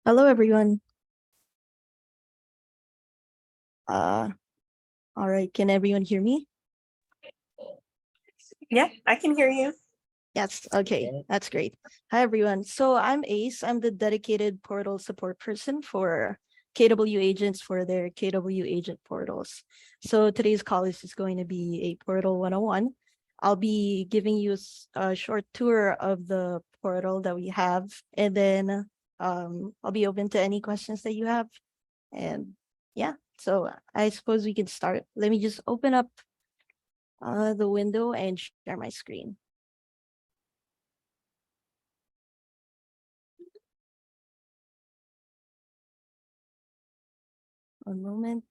Hello, everyone. Uh, all right. Can everyone hear me? Yeah, I can hear you. Yes. Okay. That's great. Hi, everyone. So I'm Ace. I'm the dedicated portal support person for KW agents for their KW agent portals. So today's call is just going to be a portal 101. I'll be giving you a short tour of the portal that we have, and then I'll be open to any questions that you have. And yeah, so I suppose we can start. Let me just open up the window and share my screen. One moment.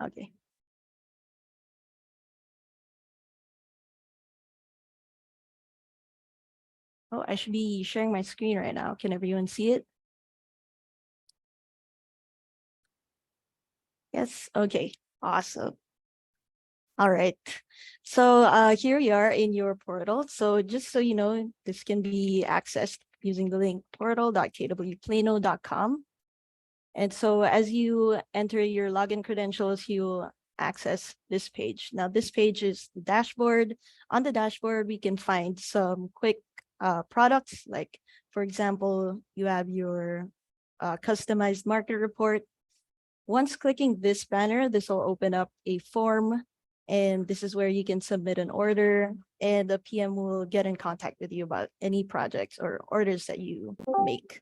Okay. Oh, I should be sharing my screen right now. Can everyone see it? Yes. Okay. Awesome. All right. So here you are in your portal. So just so you know, this can be accessed using the link portal.kwplano.com. And so as you enter your login credentials, you access this page. Now, this page is the dashboard. On the dashboard, we can find some quick products. Like, for example, you have your customized market report. Once clicking this banner, this will open up a form. And this is where you can submit an order, and the PM will get in contact with you about any projects or orders that you make.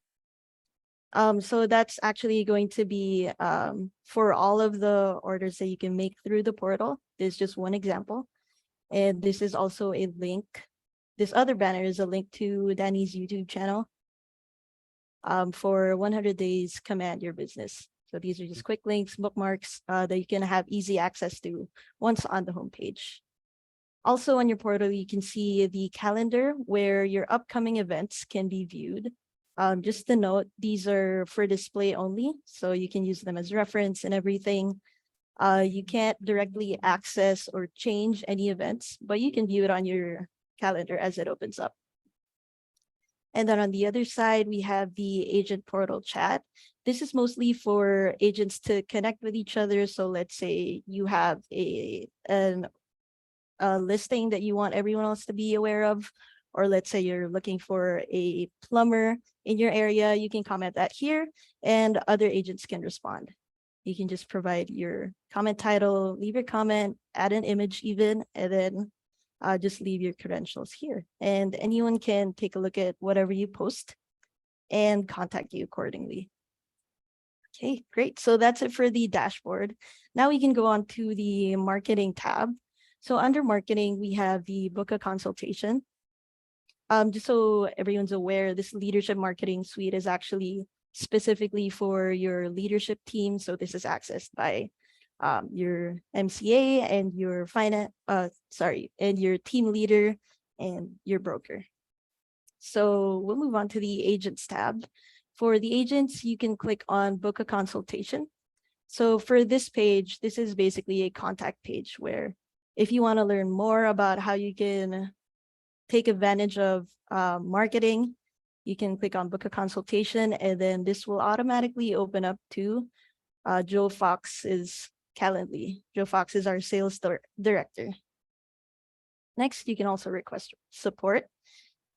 So that's actually going to be for all of the orders that you can make through the portal. This is just one example. And this is also a link. This other banner is a link to Danny's YouTube channel for 100 days command your business. So these are just quick links, bookmarks that you can have easy access to once on the homepage. Also on your portal, you can see the calendar where your upcoming events can be viewed. Just to note, these are for display only, so you can use them as reference and everything. You can't directly access or change any events, but you can view it on your calendar as it opens up. And then on the other side, we have the agent portal chat. This is mostly for agents to connect with each other. So let's say you have a listing that you want everyone else to be aware of, or let's say you're looking for a plumber in your area, you can comment that here and other agents can respond. You can just provide your comment title, leave your comment, add an image even, and then just leave your credentials here. And anyone can take a look at whatever you post and contact you accordingly. Okay, great. So that's it for the dashboard. Now we can go on to the marketing tab. So under marketing, we have the book a consultation. Just so everyone's aware, this leadership marketing suite is actually specifically for your leadership team. So this is accessed by your MCA and your and your team leader and your broker. So we'll move on to the agents tab. For the agents, you can click on book a consultation. So for this page, this is basically a contact page where if you want to learn more about how you can take advantage of marketing, you can click on book a consultation, and then this will automatically open up to Joe Fox's Calendly. Joe Fox is our sales director. Next, you can also request support.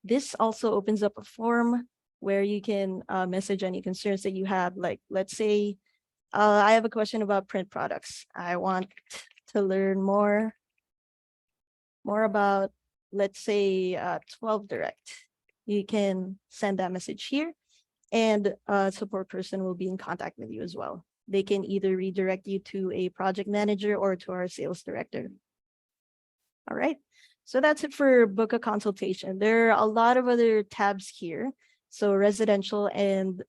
This also opens up a form where you can message any concerns that you have. Like, let's say I have a question about print products. I want to learn more about, let's say, 12 Direct. You can send that message here, and a support person will be in contact with you as well. They can either redirect you to a project manager or to our sales director. All right. So that's it for book a consultation. There are a lot of other tabs here. So residential and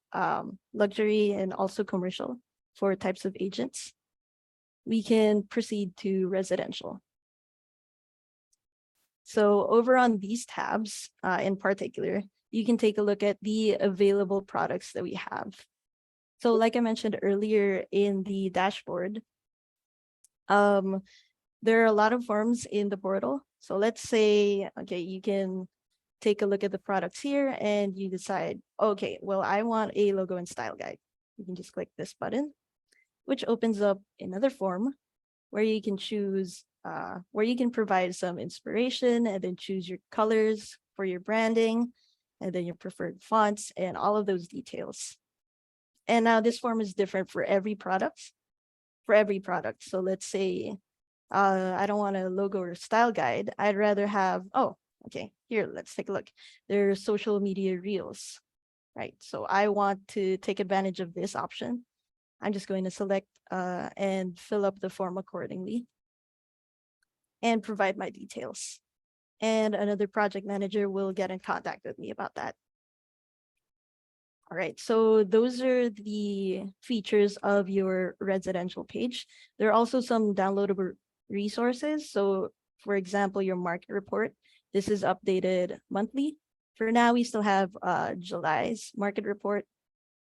luxury and also commercial for types of agents. We can proceed to residential. So over on these tabs in particular, you can take a look at the available products that we have. So like I mentioned earlier in the dashboard, there are a lot of forms in the portal. So let's say, okay, you can take a look at the products here and you decide, okay, well, I want a logo and style guide. You can just click this button, which opens up another form where you can choose, where you can provide some inspiration and then choose your colors for your branding and then your preferred fonts and all of those details. And now this form is different for every product. So let's say I don't want a logo or style guide. I'd rather have, oh, okay, here, let's take a look. There's social media reels, right? So I want to take advantage of this option. I'm just going to select and fill up the form accordingly and provide my details. And another project manager will get in contact with me about that. All right, so those are the features of your residential page. There are also some downloadable resources. So for example, your market report, this is updated monthly. For now, we still have July's market report.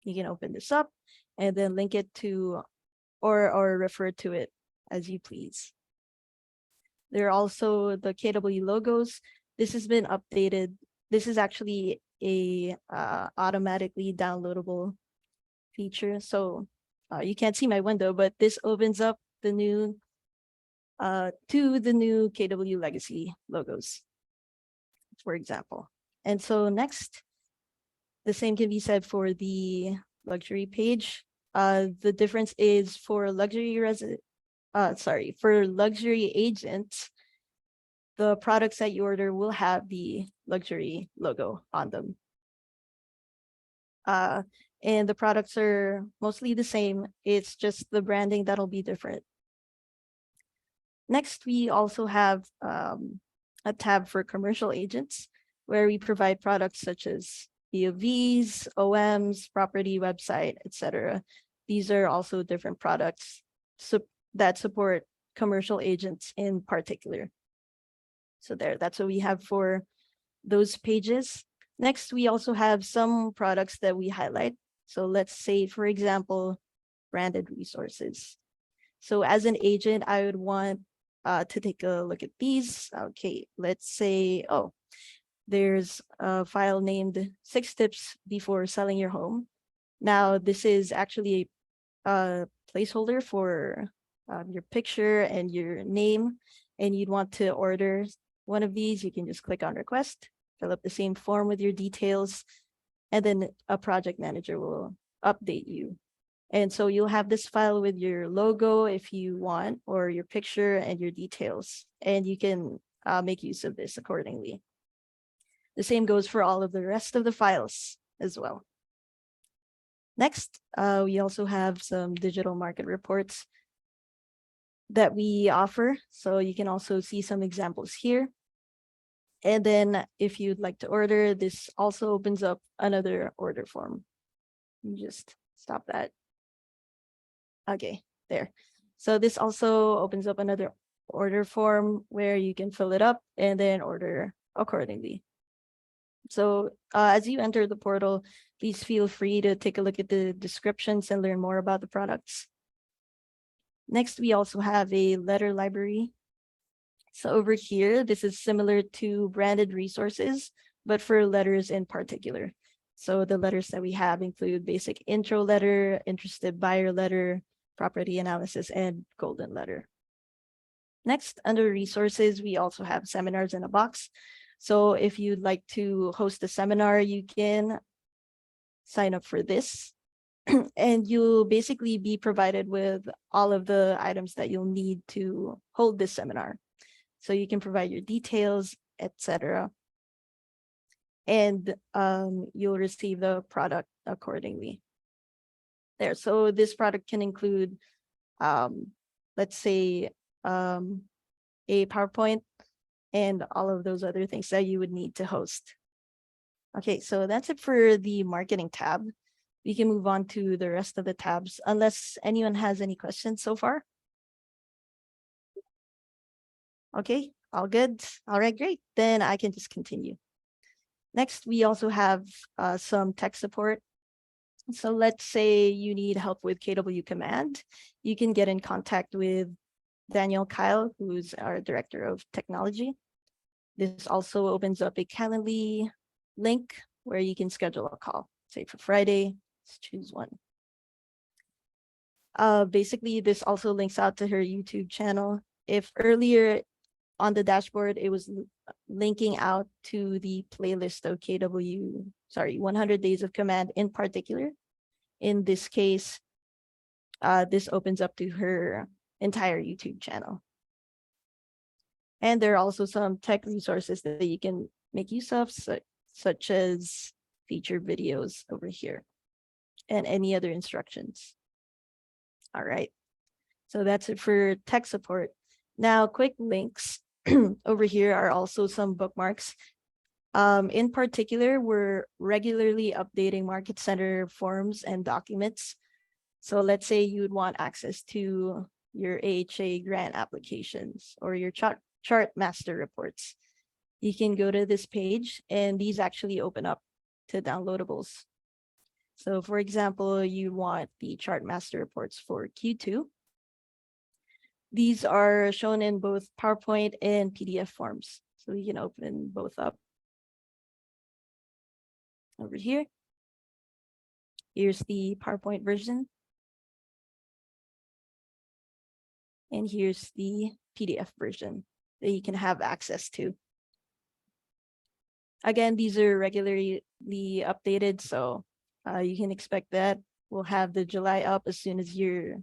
You can open this up and then link it to or refer to it as you please. There are also the KW logos. This has been updated. This is actually a automatically downloadable feature. So you can't see my window, but this opens up the new to the new KW legacy logos, for example. And so next, the same can be said for the luxury page. The difference is for luxury for luxury agents, the products that you order will have the luxury logo on them. And the products are mostly the same. It's just the branding that'll be different. Next, we also have a tab for commercial agents, where we provide products such as BOVs, OMs, property, website, etc. These are also different products that support commercial agents in particular. So that's what we have for those pages. Next, we also have some products that we highlight. So let's say, for example, branded resources. So as an agent, I would want to take a look at these. Okay, let's say, oh, there's a file named 6 Tips Before Selling Your Home. Now, this is actually a placeholder for your picture and your name, and you'd want to order one of these. You can just click on request, fill up the same form with your details, and then a project manager will update you. And so you'll have this file with your logo if you want, or your picture and your details, and you can make use of this accordingly. The same goes for all of the rest of the files as well. Next, we also have some digital market reports that we offer. So you can also see some examples here. And then if you'd like to order, this also opens up another order form. Just stop that. Okay, there. So this also opens up another order form where you can fill it up and then order accordingly. So as you enter the portal, please feel free to take a look at the descriptions and learn more about the products. Next, we also have a letter library. So over here, this is similar to branded resources, but for letters in particular. So the letters that we have include basic intro letter, interested buyer letter, property analysis, and golden letter. Next, under resources, we also have seminars in a box. So if you'd like to host a seminar, you can sign up for this. And you'll basically be provided with all of the items that you'll need to hold this seminar. So you can provide your details, etc. And you'll receive the product accordingly. There, so this product can include, let's say, a PowerPoint and all of those other things that you would need to host. Okay, so that's it for the marketing tab. We can move on to the rest of the tabs, unless anyone has any questions so far. Okay, all good. All right, great. Then I can just continue. Next, we also have some tech support. So let's say you need help with KW Command. You can get in contact with Daniel Kyle, who's our Director of Technology. This also opens up a Calendly link where you can schedule a call, say for Friday, let's choose one. Basically, this also links out to her YouTube channel. If earlier on the dashboard, it was linking out to the playlist of 100 Days of Command in particular. In this case, this opens up to her entire YouTube channel. And there are also some tech resources that you can make use of, such as featured videos over here and any other instructions. All right, so that's it for tech support. Now, quick links over here are also some bookmarks. In particular, we're regularly updating Market Center forms and documents. So let's say you would want access to your AHA grant applications or your chart master reports. You can go to this page and these actually open up to downloadables. So for example, you want the chart master reports for Q2. These are shown in both PowerPoint and PDF forms. So you can open both up. Over here, here's the PowerPoint version. And here's the PDF version that you can have access to. Again, these are regularly updated, so you can expect that. We'll have the July up as soon as your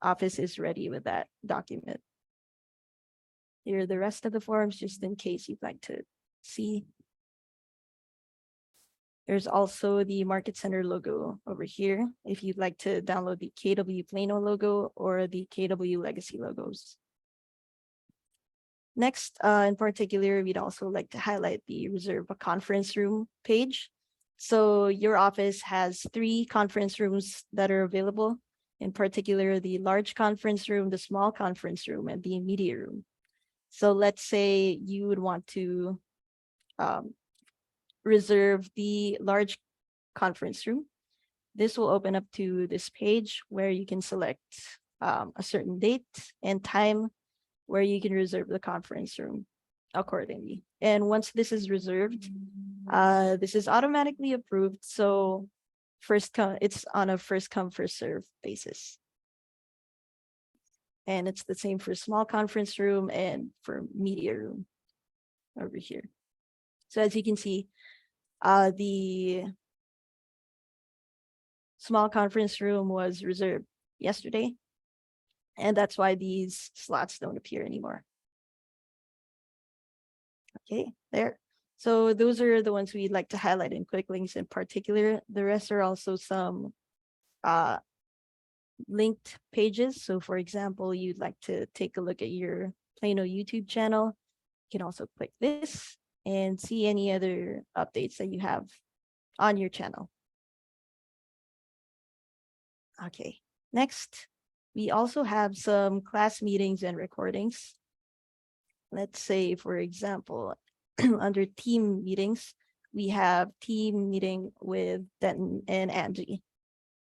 office is ready with that document. Here are the rest of the forms, just in case you'd like to see. There's also the Market Center logo over here, if you'd like to download the KW Plano logo or the KW Legacy logos. Next, in particular, we'd also like to highlight the Reserve a Conference Room page. So your office has 3 conference rooms that are available, in particular, the large conference room, the small conference room, and the media room. So let's say you would want to reserve the large conference room. This will open up to this page where you can select a certain date and time where you can reserve the conference room accordingly. And once this is reserved, this is automatically approved. So it's on a first come, first serve basis. And it's the same for small conference room and for media room over here. So as you can see, the small conference room was reserved yesterday, and that's why these slots don't appear anymore. Okay, there. So those are the ones we'd like to highlight in quick links in particular. The rest are also some linked pages. So for example, you'd like to take a look at your Plano YouTube channel, you can also click this and see any other updates that you have on your channel. Okay, next, we also have some class meetings and recordings. Let's say, for example, under team meetings, we have team meeting with Denton and Angie.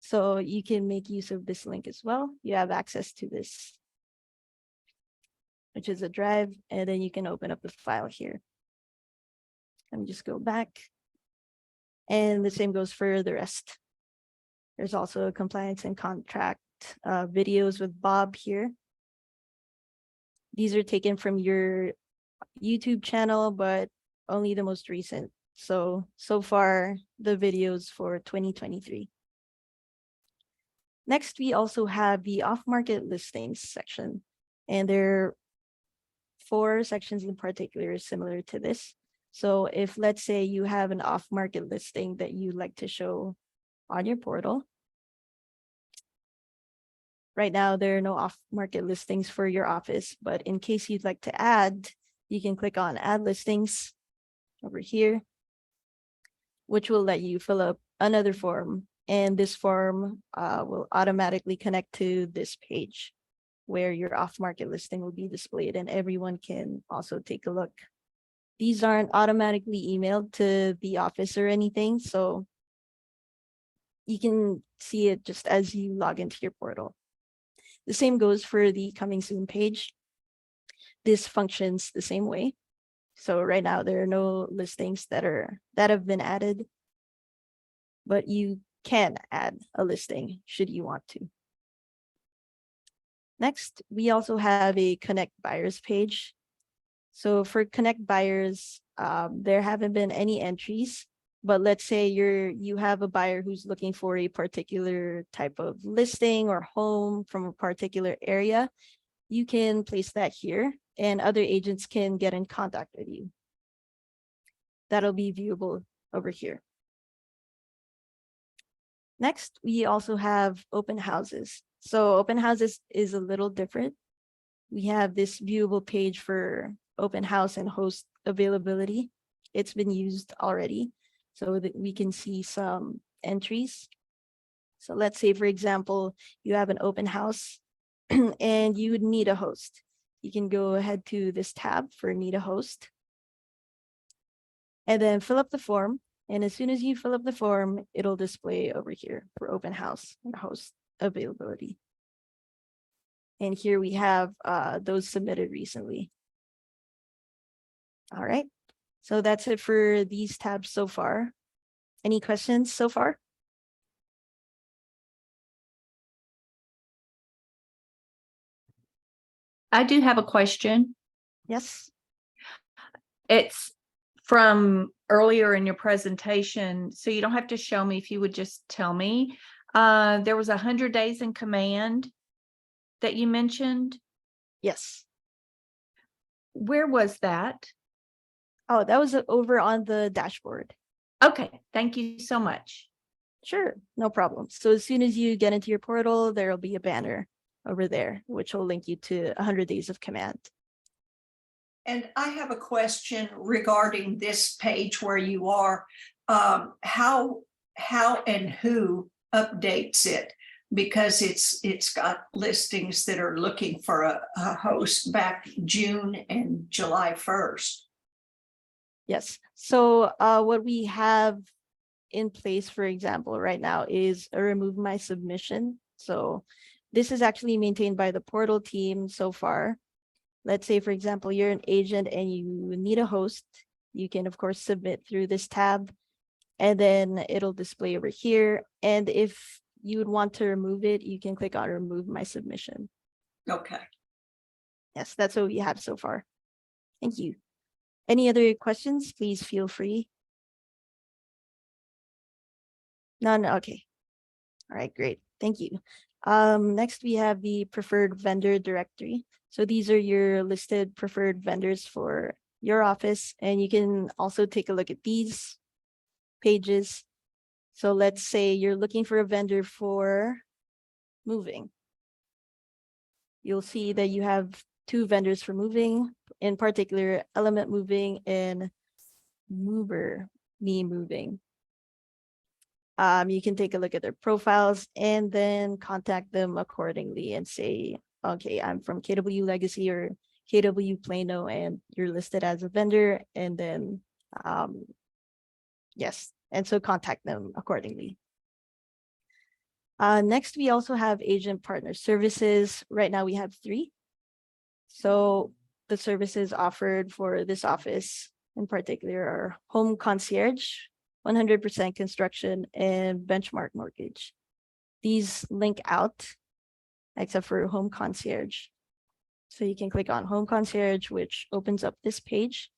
So you can make use of this link as well. You have access to this, which is a drive, and then you can open up the file here. Let me just go back. And the same goes for the rest. There's also compliance and contract videos with Bob here. These are taken from your YouTube channel, but only the most recent. So far, the videos for 2023. Next, we also have the off-market listings section. And there are 4 sections in particular similar to this. So if, let's say, you have an off-market listing that you like to show on your portal. Right now, there are no off-market listings for your office, but in case you'd like to add, you can click on Add Listings over here, which will let you fill up another form. And this form will automatically connect to this page where your off-market listing will be displayed and everyone can also take a look. These aren't automatically emailed to the office or anything, so you can see it just as you log into your portal. The same goes for the coming soon page. This functions the same way. So right now there are no listings that have been added, but you can add a listing should you want to. Next, we also have a Connect Buyers page. So for Connect Buyers, there haven't been any entries, but let's say you have a buyer who's looking for a particular type of listing or home from a particular area. You can place that here and other agents can get in contact with you. That'll be viewable over here. Next, we also have open houses. So open houses is a little different. We have this viewable page for open house and host availability. It's been used already so that we can see some entries. So let's say, for example, you have an open house and you would need a host. You can go ahead to this tab for need a host and then fill up the form. And as soon as you fill up the form, it'll display over here for open house and host availability. And here we have those submitted recently. All right, so that's it for these tabs so far. Any questions so far? I do have a question. Yes. It's from earlier in your presentation, so you don't have to show me if you would just tell me. There was 100 days in command that you mentioned. Yes. Where was that? Oh, that was over on the dashboard. Okay, thank you so much. Sure, no problem. So as soon as you get into your portal, there'll be a banner over there, which will link you to 100 days of command. And I have a question regarding this page where you are. How and who updates it? Because it's got listings that are looking for a host back June and July 1st. Yes. So what we have in place, for example, right now is a remove my submission. So this is actually maintained by the portal team so far. Let's say, for example, you're an agent and you need a host. You can, of course, submit through this tab, and then it'll display over here. And if you would want to remove it, you can click on remove my submission. Okay. Yes, that's what we have so far. Thank you. Any other questions? Please feel free. None? Okay. All right, great. Thank you. Next, we have the preferred vendor directory. So these are your listed preferred vendors for your office, and you can also take a look at these pages. So let's say you're looking for a vendor for moving. You'll see that you have 2 vendors for moving, in particular, Element Moving and Mover Me Moving. You can take a look at their profiles and then contact them accordingly and say, okay, I'm from KW Legacy or KW Plano, and you're listed as a vendor. And then, yes, and so contact them accordingly. Next, we also have agent partner services. Right now we have 3. So the services offered for this office in particular are home concierge, 100% construction, and benchmark mortgage. These link out except for home concierge. So you can click on home concierge, which opens up this page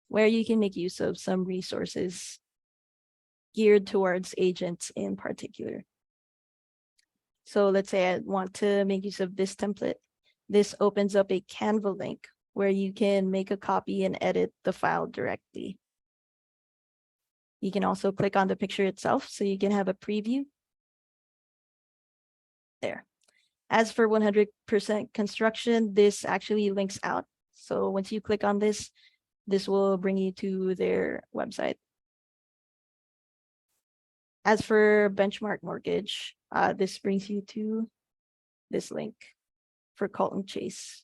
where you can make use of some resources geared towards agents in particular. So let's say I want to make use of this template. This opens up a Canva link where you can make a copy and edit the file directly. You can also click on the picture itself so you can have a preview. There. As for 100% construction, this actually links out. So once you click on this, this will bring you to their website. As for benchmark mortgage, this brings you to this link for Colton Chase.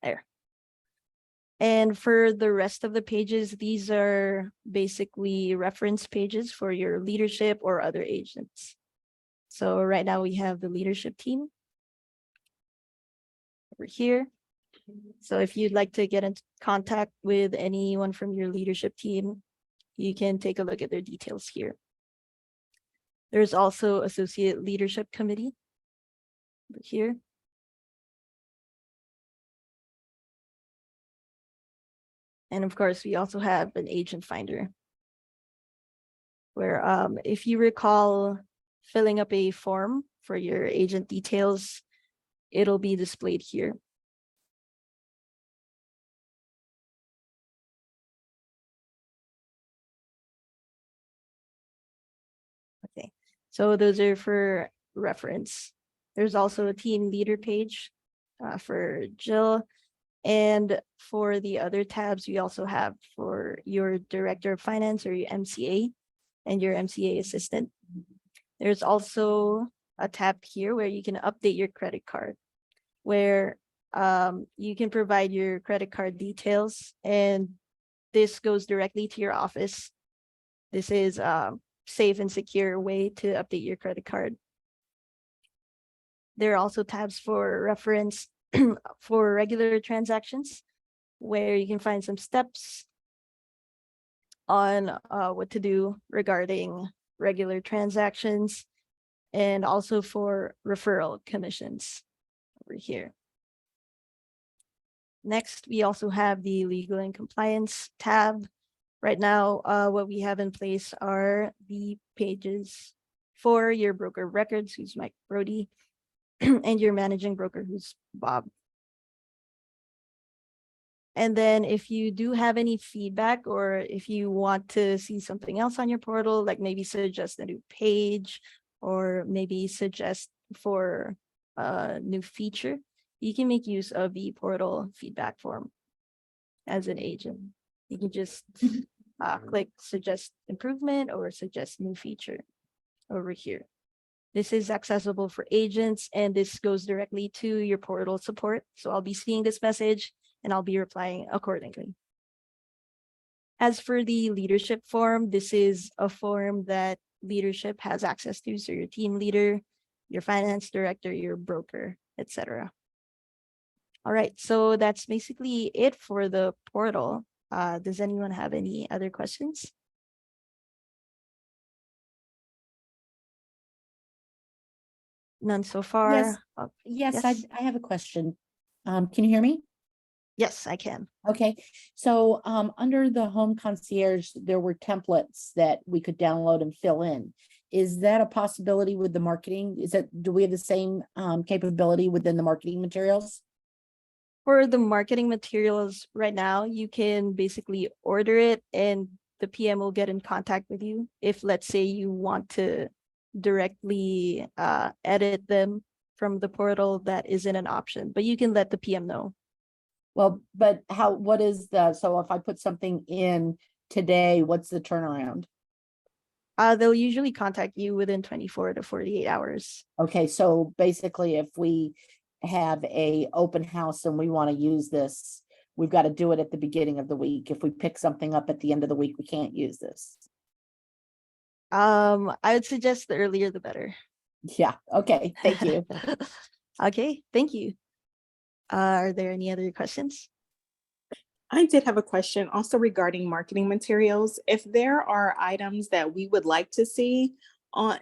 There. And for the rest of the pages, these are basically reference pages for your leadership or other agents. So right now we have the leadership team over here. So if you'd like to get in contact with anyone from your leadership team, you can take a look at their details here. There's also associate leadership committee over here. And of course, we also have an agent finder where if you recall filling up a form for your agent details, it'll be displayed here. Okay, so those are for reference. There's also a team leader page for Jill. And for the other tabs, we also have for your director of finance or your MCA and your MCA assistant. There's also a tab here where you can update your credit card, where you can provide your credit card details, and this goes directly to your office. This is a safe and secure way to update your credit card. There are also tabs for reference for regular transactions, where you can find some steps on what to do regarding regular transactions, and also for referral commissions over here. Next, we also have the legal and compliance tab. Right now, what we have in place are the pages for your broker of records, who's Mike Brody, and your managing broker, who's Bob. And then if you do have any feedback, or if you want to see something else on your portal, like maybe suggest a new page, or maybe suggest for a new feature, you can make use of the portal feedback form as an agent. You can just click suggest improvement or suggest new feature over here. This is accessible for agents, and this goes directly to your portal support. So I'll be seeing this message and I'll be replying accordingly. As for the leadership form, this is a form that leadership has access to. So your team leader, your finance director, your broker, etc. All right, so that's basically it for the portal. Does anyone have any other questions? None so far? Yes. Oh, Yes, Yes. I have a question. Can you hear me? yes, I can. Okay, so under the home concierge, there were templates that we could download and fill in. Is that a possibility with the marketing? Do we have the same capability within the marketing materials? For the marketing materials right now, you can basically order it and the PM will get in contact with you. If let's say you want to directly edit them from the portal, that isn't an option, but you can let the PM know. Well, but so if I put something in today, what's the turnaround? They'll usually contact you within 24 to 48 hours. Okay, so basically if we have a open house and we want to use this, we've got to do it at the beginning of the week. If we pick something up at the end of the week, we can't use this. I would suggest the earlier the better. Yeah, okay, thank you. Okay, thank you. Are there any other questions? I did have a question also regarding marketing materials. If there are items that we would like to see on,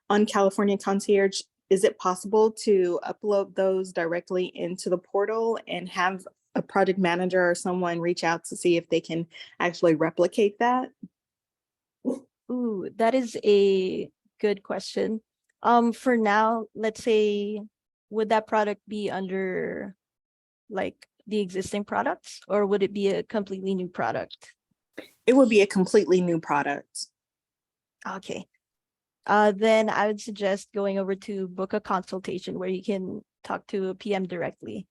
on California Concierge, is it possible to upload those directly into the portal and have a project manager or someone reach out to see if they can actually replicate that? Ooh, that is a good question. For now, let's say, would that product be under like the existing products, or would it be a completely new product? It would be a completely new product. Okay. Then I would suggest going over to book a consultation where you can talk to a PM directly.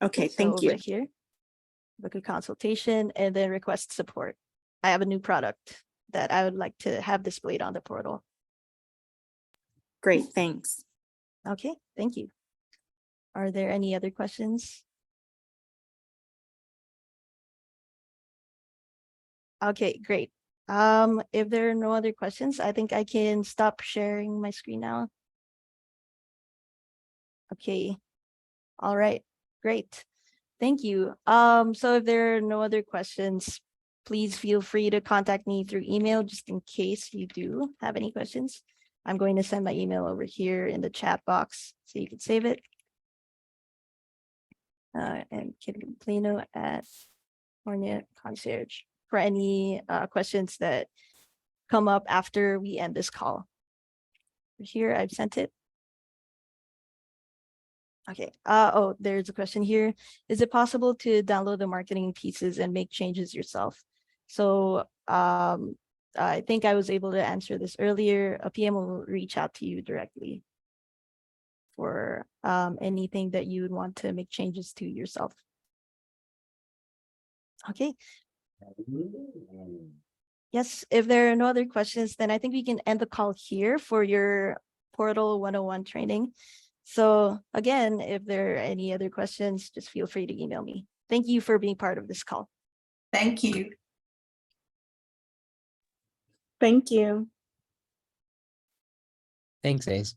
Okay, So thank you. over here, book a consultation and then request support. I have a new product that I would like to have displayed on the portal. Great, thanks. Okay, thank you. Are there any other questions? Okay, great. If there are no other questions, I think I can stop sharing my screen now. Okay. All right, great. Thank you. So if there are no other questions, please feel free to contact me through email just in case you do have any questions. I'm going to send my email over here in the chat box so you can save it. And Kim Plano at California Concierge for any questions that come up after we end this call. Here, I've sent it. Okay. Oh, there's a question here. Is it possible to download the marketing pieces and make changes yourself? So I think I was able to answer this earlier. A PM will reach out to you directly for anything that you would want to make changes to yourself. Okay. Yes, if there are no other questions, then I think we can end the call here for your Portal 101 training. So again, if there are any other questions, just feel free to email me. Thank you for being part of this call. Thank you. Thank you. Thanks, Ace.